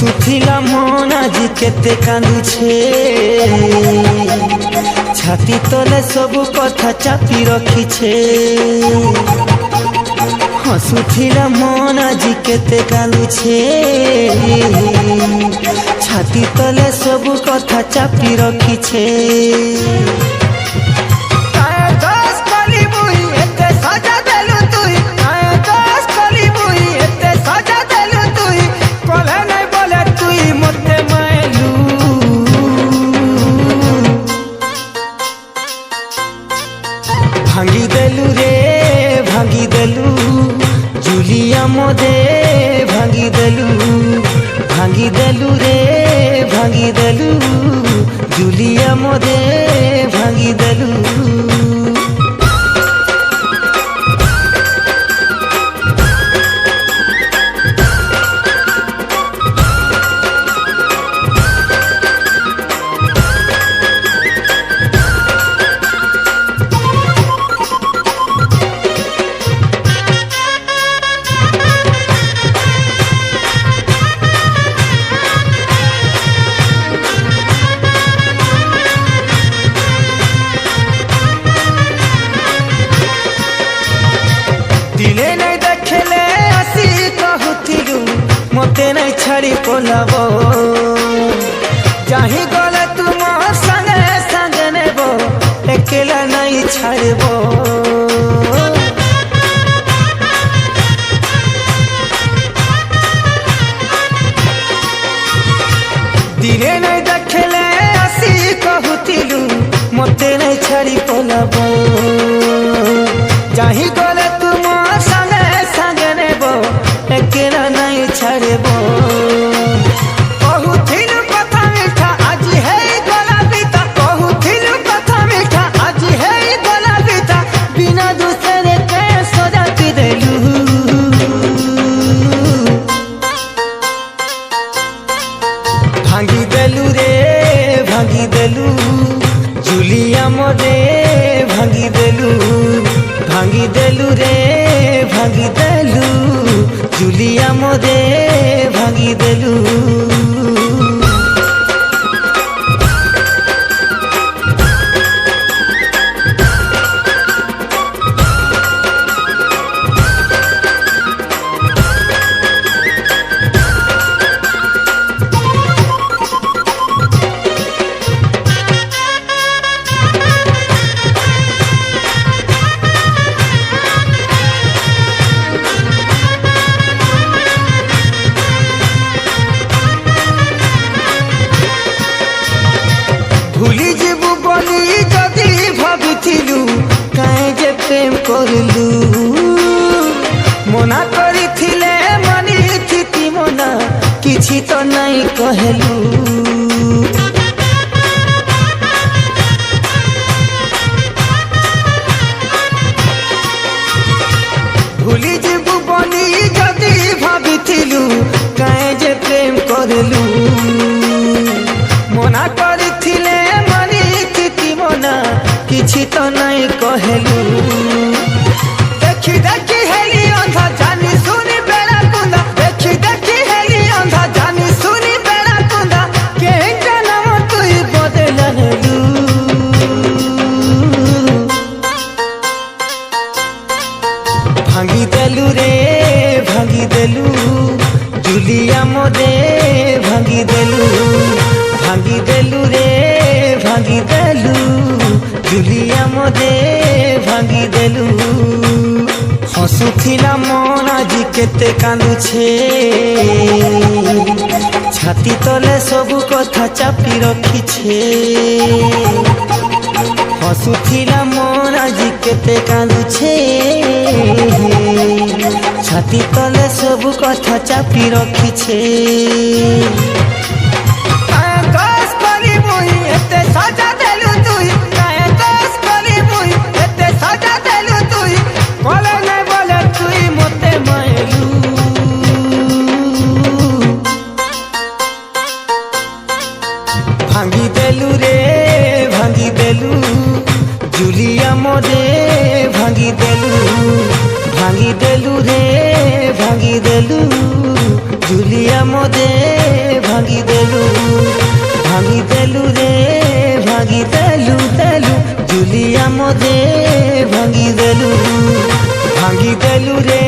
हसुथिला मन आज केते कांदुछे छाती तले सब कथा चापी रखिछे। हसुथिला मन आज केते कांदुछे छाती तले सब कथा चापी रखिछे। भांगी देलु रे भांगी देलु जुलिया मोदे भांगी देलु रे भांगी देलु जुलिया मोदे भांगी देलु। दिने नहीं देखले आसी कहूथिलु मते नहीं छाड़ी पलाबो जाही गले तुम संगे संगे नेबो एकेला नहीं छाड़बो। दिने नहीं देखले आसी कहूथिलु मते नहीं छाड़ी पलाबो जाही गले तुम संगे संगे नेबो एकेला नहीं छाड़बो। कहूथिलु कथा मीठा आज है गला बीता कहूथिलु कथा मीठा आज है गला बीता बिना दूसरे के सजाती देलु। भांगी देलु रे भांगी देलु जुलिया मोदे भांगी देलु रे भांगी देलु जुलिया मोदे भांगी देलु। भूली जीवु बोली जदि भाविथिलु काहे जे प्रेम करलु मना करिथिले मानिथिति मना किछि तो नहीं कहलु। भूली जीवु बोली जदि भाविथिलु काहे जे प्रेम करलु मना करिथिले मानिथिति मना किछि तो नहीं कहलु। देखी देखी हेली अंधा जानी सुनी बेड़ा कुंदा देखी देखी हेली अंधा जानी सुनी बेड़ा कुंदा के नाम तुई बदललु। भांगी देलु रे भांगी देलु जुलिया मोदे भांगी देलु रे भांगी देलु जुलिया मोदे भांगी देलु। हसुथिला मन आज केते कांदुछे छाती तले सब कथा चापी रखिछे। हसुथिला मन आज केते कांदुछे छाती तले सब कथा चापी रखिछे। भांगी देलु रे भांगी देलु जुलिया मोदे भांगी देलु रे भांगी देलु जुलिया मोदे देलू रे